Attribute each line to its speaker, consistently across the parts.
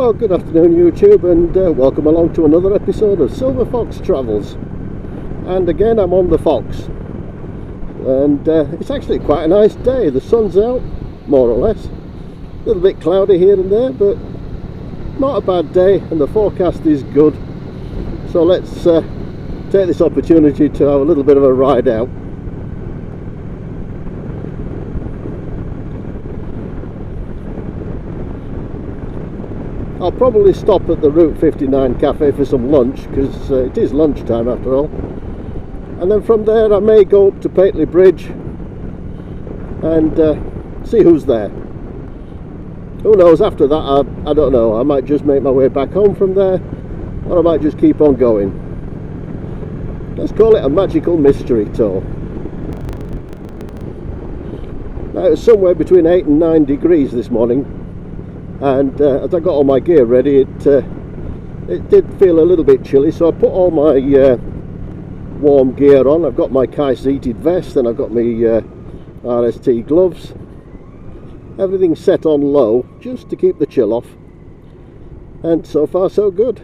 Speaker 1: Well, good afternoon YouTube, and welcome along to another episode of Silver Fox Travels. And again, I'm on the Fox, and it's actually quite a nice day. The sun's out, more or less. A little bit cloudy here and there, but not a bad day, and the forecast is good. So let's take this opportunity to have a little bit of a ride out. I'll probably stop at the Route 59 cafe for some lunch, because it is lunchtime after all. And then from there I may go up to Pateley Bridge and see who's there. Who knows, after that I don't know. I might just make my way back home from there, or I might just keep on going. Let's call it a magical mystery tour. Now, it was somewhere between 8 and 9 degrees this morning. And as I got all my gear ready, it did feel a little bit chilly, so I put all my warm gear on. I've got my Kais heated vest, and I've got my RST gloves. Everything's set on low, just to keep the chill off. And so far so good.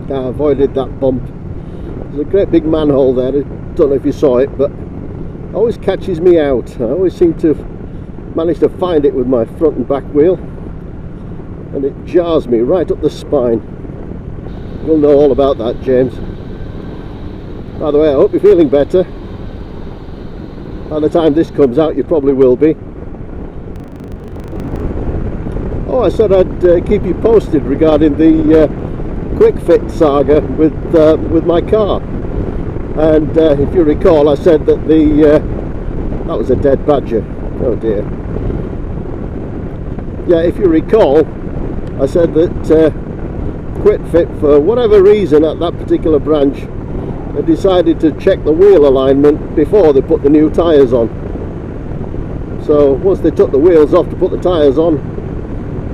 Speaker 1: I avoided that bump. There's a great big manhole there. I don't know if you saw it, but it always catches me out. I always seem to manage to find it with my front and back wheel, and it jars me right up the spine. You'll know all about that, James. By the way, I hope you're feeling better. By the time this comes out, you probably will be. Oh, I said I'd keep you posted regarding the quick fit saga with my car. And if you recall, I said that that was a dead badger. Oh dear. Yeah, if you recall, I said that Quick Fit, for whatever reason at that particular branch, they decided to check the wheel alignment before they put the new tyres on. So once they took the wheels off to put the tyres on,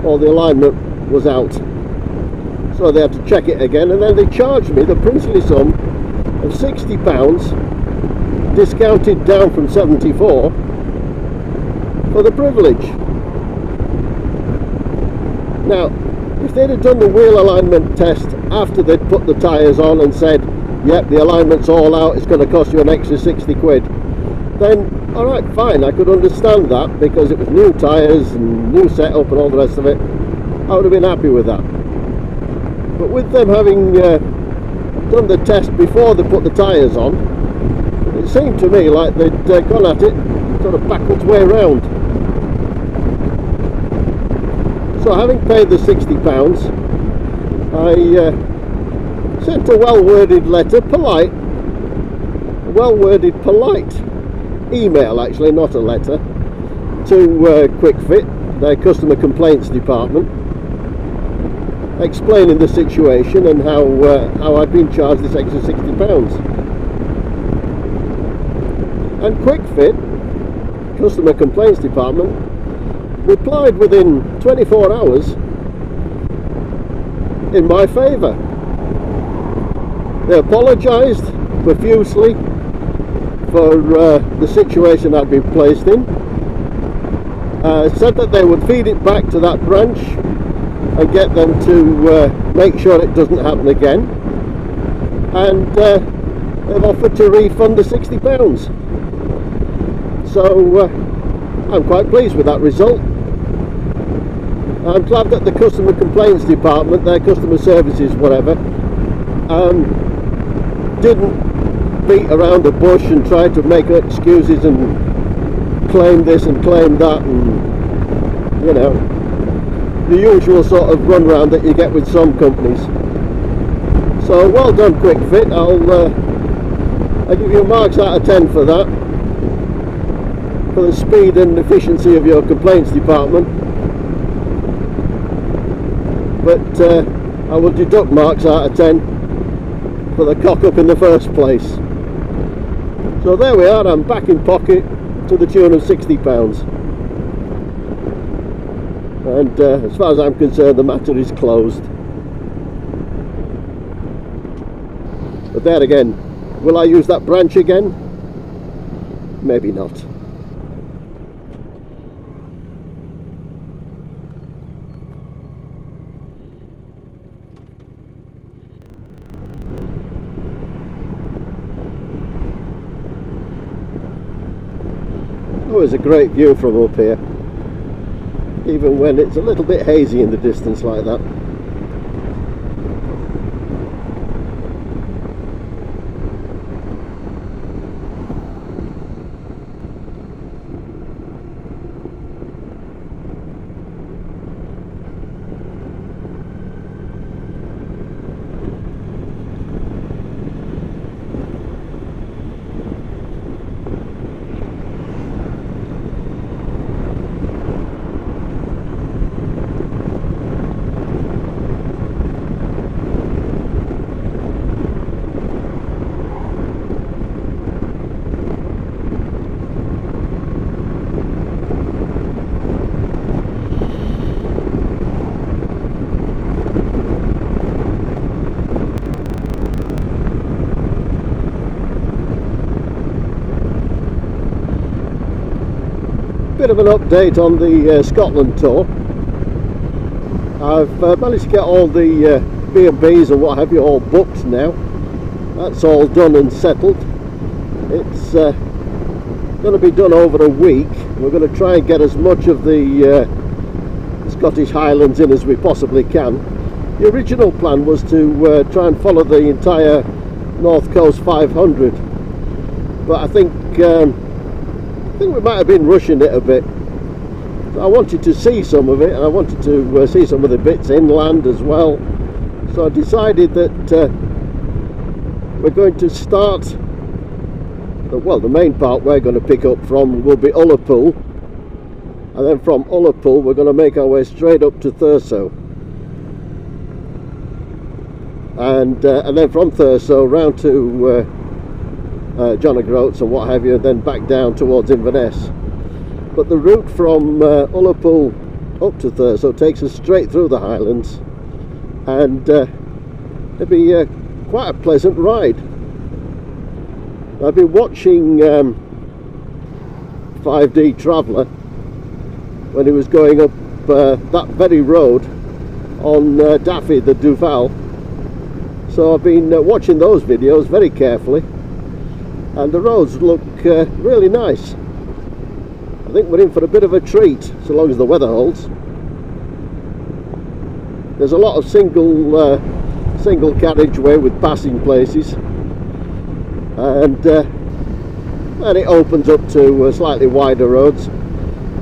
Speaker 1: all the alignment was out. So they had to check it again, and then they charged me the princely sum of £60, discounted down from 74, for the privilege. Now, if they'd have done the wheel alignment test after they'd put the tyres on and said, yep, the alignment's all out, it's going to cost you an extra 60 quid, then alright, fine, I could understand that, because it was new tyres and new setup and all the rest of it. I would have been happy with that. But with them having done the test before they put the tyres on, it seemed to me like they'd gone at it sort of backwards way around. So having paid the £60, I sent a well-worded letter, polite email actually, not a letter, to Quick Fit, their customer complaints department, explaining the situation and how I'd been charged this extra £60. And Quick Fit, customer complaints department, replied within 24 hours in my favour. They apologised profusely for the situation I'd been placed in, said that they would feed it back to that branch and get them to make sure it doesn't happen again, and they've offered to refund the £60. So I'm quite pleased with that result. I'm glad that the customer complaints department, their customer services, whatever, didn't beat around the bush and try to make excuses and claim this and claim that, and you know, the usual sort of runaround that you get with some companies. So well done, Quick Fit. I'll give you marks out of 10 for that, for the speed and efficiency of your complaints department. But I will deduct marks out of 10 for the cock up in the first place. So there we are. I'm back in pocket to the tune of £60. And as far as I'm concerned, the matter is closed. But there again, will I use that branch again? maybe not. Always a great view from up here, even when it's a little bit hazy in the distance like that. Bit of an update on the Scotland tour. I've managed to get all the B&Bs and what have you all booked now. That's all done and settled. It's going to be done over a week. We're going to try and get as much of the Scottish Highlands in as we possibly can. The original plan was to try and follow the entire North Coast 500, but I think we might have been rushing it a bit. I wanted to see some of it, and I wanted to see some of the bits inland as well. So I decided that we're going to start, well, the main part we're going to pick up from will be Ullapool, and then from Ullapool we're going to make our way straight up to Thurso, and then from Thurso round to John O'Groats and what have you, and then back down towards Inverness. But the route from Ullapool up to Thurso takes us straight through the Highlands, and it'll be quite a pleasant ride. I've been watching 5D Traveller when he was going up that very road on Daffy the Duval, so I've been watching those videos very carefully, and the roads look really nice. I think we're in for a bit of a treat, so long as the weather holds. There's a lot of single carriageway with passing places, and it opens up to slightly wider roads.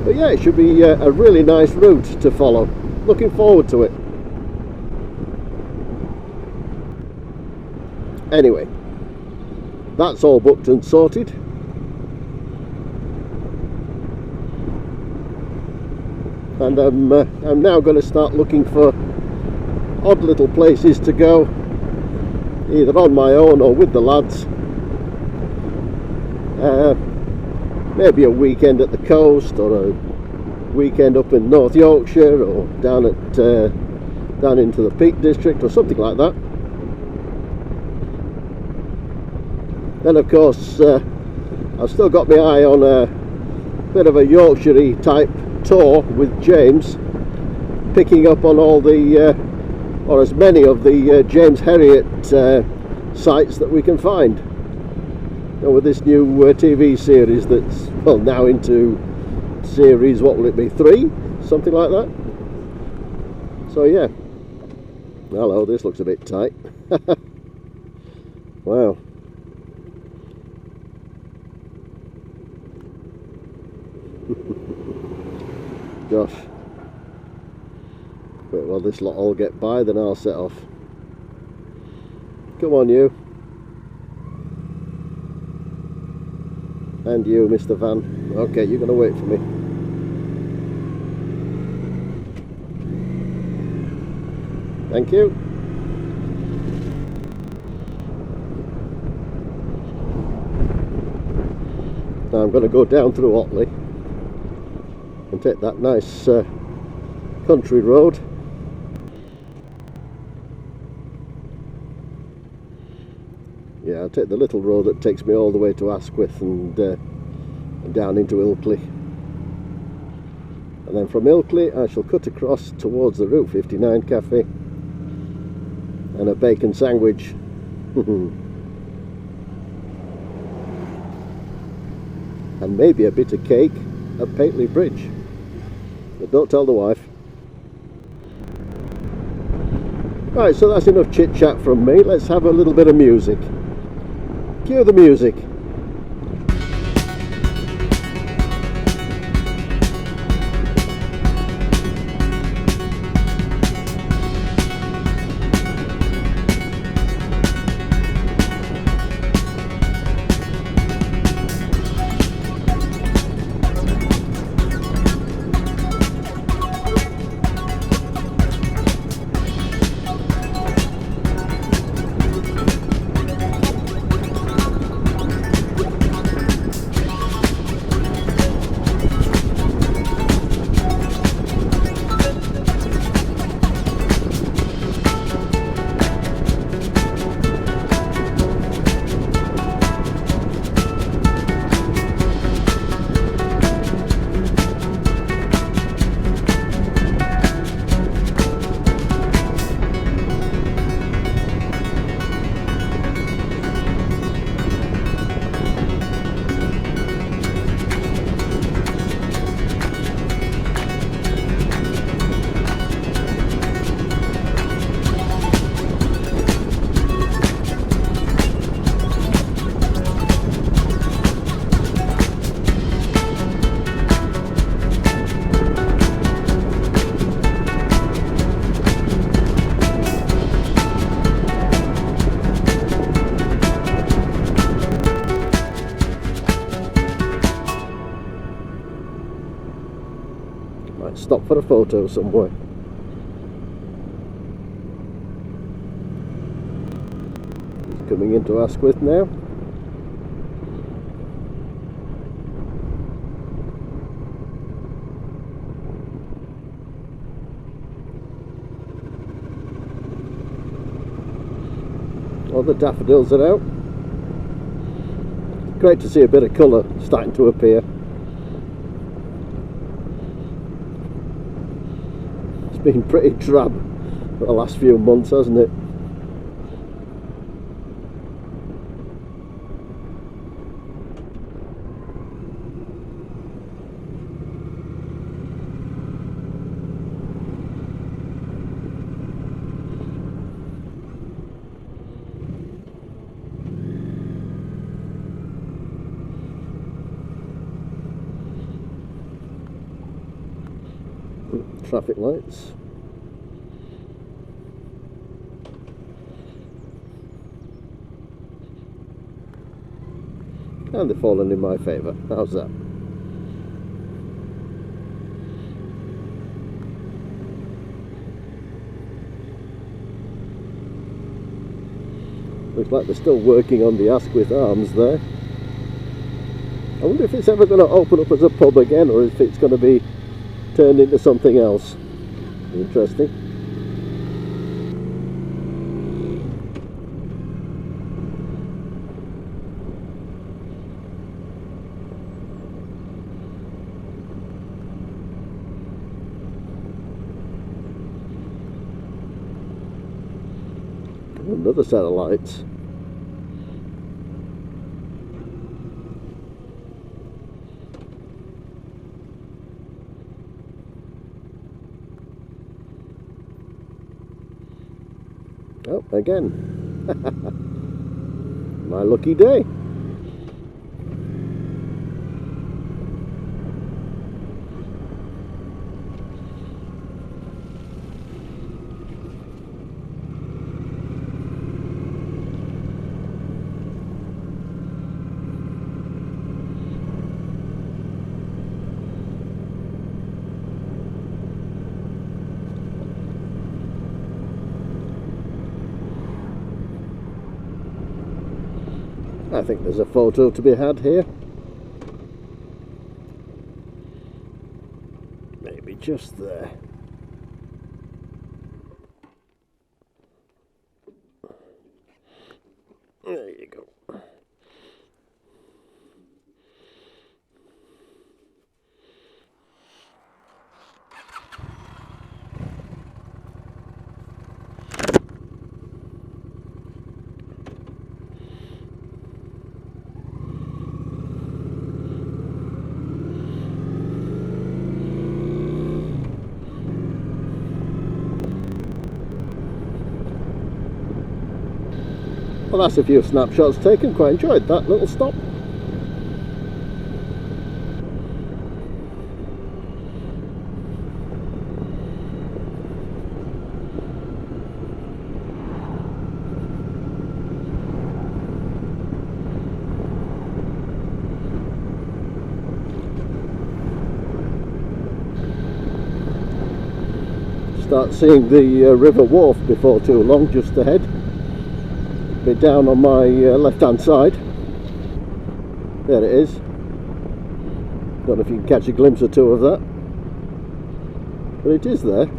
Speaker 1: But yeah, it should be a really nice route to follow. Looking forward to it. Anyway, that's all booked and sorted. And I'm now going to start looking for odd little places to go, either on my own or with the lads. Maybe a weekend at the coast, or a weekend up in North Yorkshire, or down into the Peak District, or something like that. Then of course I've still got my eye on a bit of a Yorkshire type tour with James, picking up on all the or as many of the James Herriot sites that we can find. And with this new TV series that's, well, now into series, what will it be, 3? Something like that. So yeah. Hello, this looks a bit tight. Wow. Gosh. Wait, well, this lot all get by, then I'll set off. Come on, you. And you, Mr. Van. Okay, you're going to wait for me. Thank you. Now I'm going to go down through Otley and take that nice country road. Yeah, I'll take the little road that takes me all the way to Asquith and and down into Ilkley. And then from Ilkley I shall cut across towards the Route 59 cafe and a bacon sandwich. And maybe a bit of cake at Pateley Bridge. But don't tell the wife. Right, so that's enough chit chat from me. Let's have a little bit of music. Cue the music. Might stop for a photo somewhere. He's coming into Asquith now. All the daffodils are out. Great to see a bit of colour starting to appear. It's been pretty drab for the last few months, hasn't it? Traffic lights. And they've fallen in my favour. How's that? Looks like they're still working on the Asquith Arms there. I wonder if it's ever going to open up as a pub again, or if it's going to be turned into something else. Interesting. Another set of lights. Oh, again. My lucky day. I think there's a photo to be had here. Maybe just there. There you go. Well, that's a few snapshots taken. Quite enjoyed that little stop. Start seeing the river wharf before too long, just ahead. Be down on my left hand side. There it is. Don't know if you can catch a glimpse or two of that, but it is there.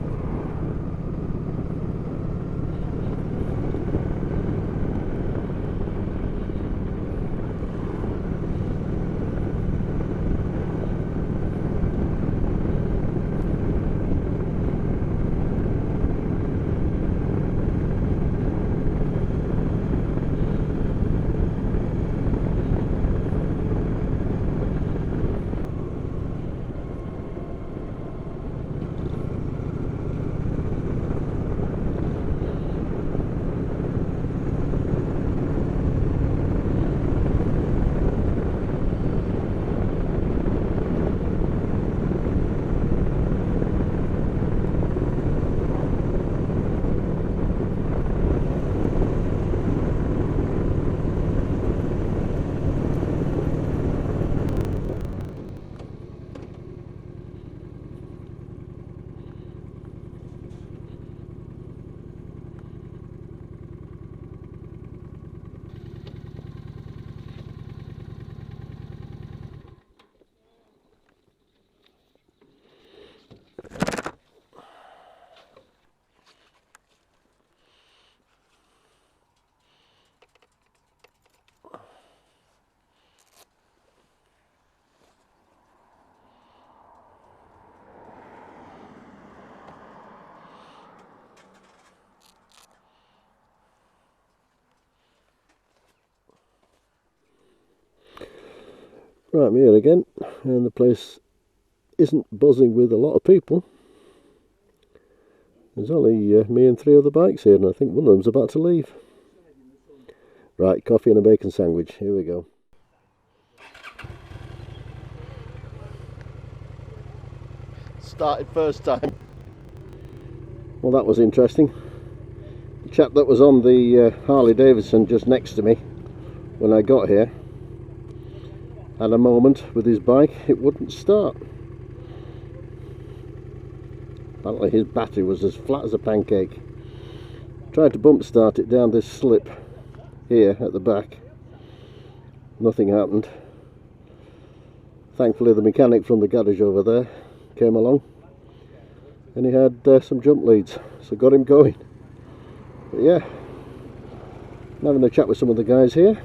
Speaker 1: Right, I'm here again, and the place isn't buzzing with a lot of people. There's only me and 3 other bikes here, and I think one of them's about to leave. Right, coffee and a bacon sandwich, here we go. Started first time. Well, that was interesting. The chap that was on the Harley Davidson just next to me when I got here had a moment with his bike. It wouldn't start. Apparently his battery was as flat as a pancake. Tried to bump start it down this slip here at the back. Nothing happened. Thankfully the mechanic from the garage over there came along, and he had some jump leads, so got him going. But yeah, I'm having a chat with some of the guys here.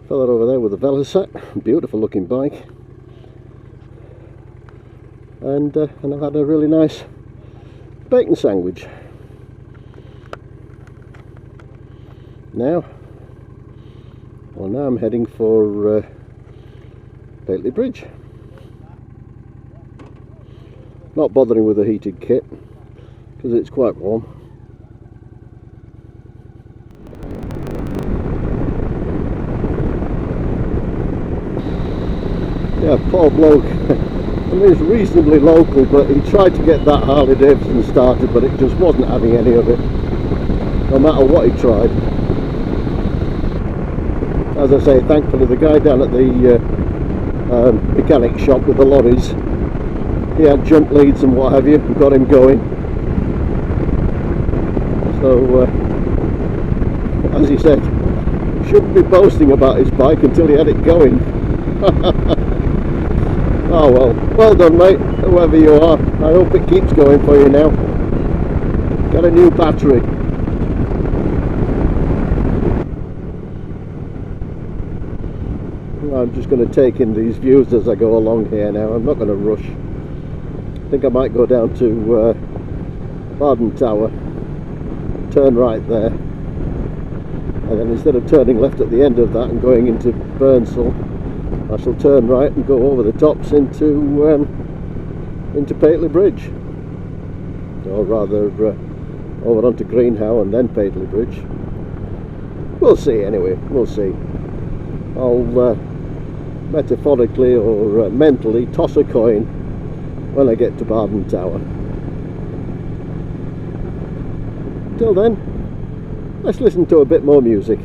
Speaker 1: Fella over there with a Velocet, beautiful looking bike, and I've had a really nice bacon sandwich. Now I'm heading for Pateley Bridge. Not bothering with a heated kit because it's quite warm. Yeah, poor bloke. I mean, it's reasonably local, but he tried to get that Harley Davidson started, but it just wasn't having any of it, no matter what he tried. As I say, thankfully the guy down at the mechanic shop with the lorries, he had jump leads and what have you, and got him going. So, as he said, shouldn't be boasting about his bike until he had it going. Oh well, well done mate, whoever you are. I hope it keeps going for you now. Got a new battery. I'm just going to take in these views as I go along here now. I'm not going to rush. I think I might go down to Barden Tower, turn right there, and then instead of turning left at the end of that and going into Burnsall, I shall turn right and go over the tops into Pateley Bridge, or rather over onto Greenhow and then Pateley Bridge. we'll see anyway, we'll see. I'll metaphorically or mentally toss a coin when I get to Barden Tower. Till then, let's listen to a bit more music.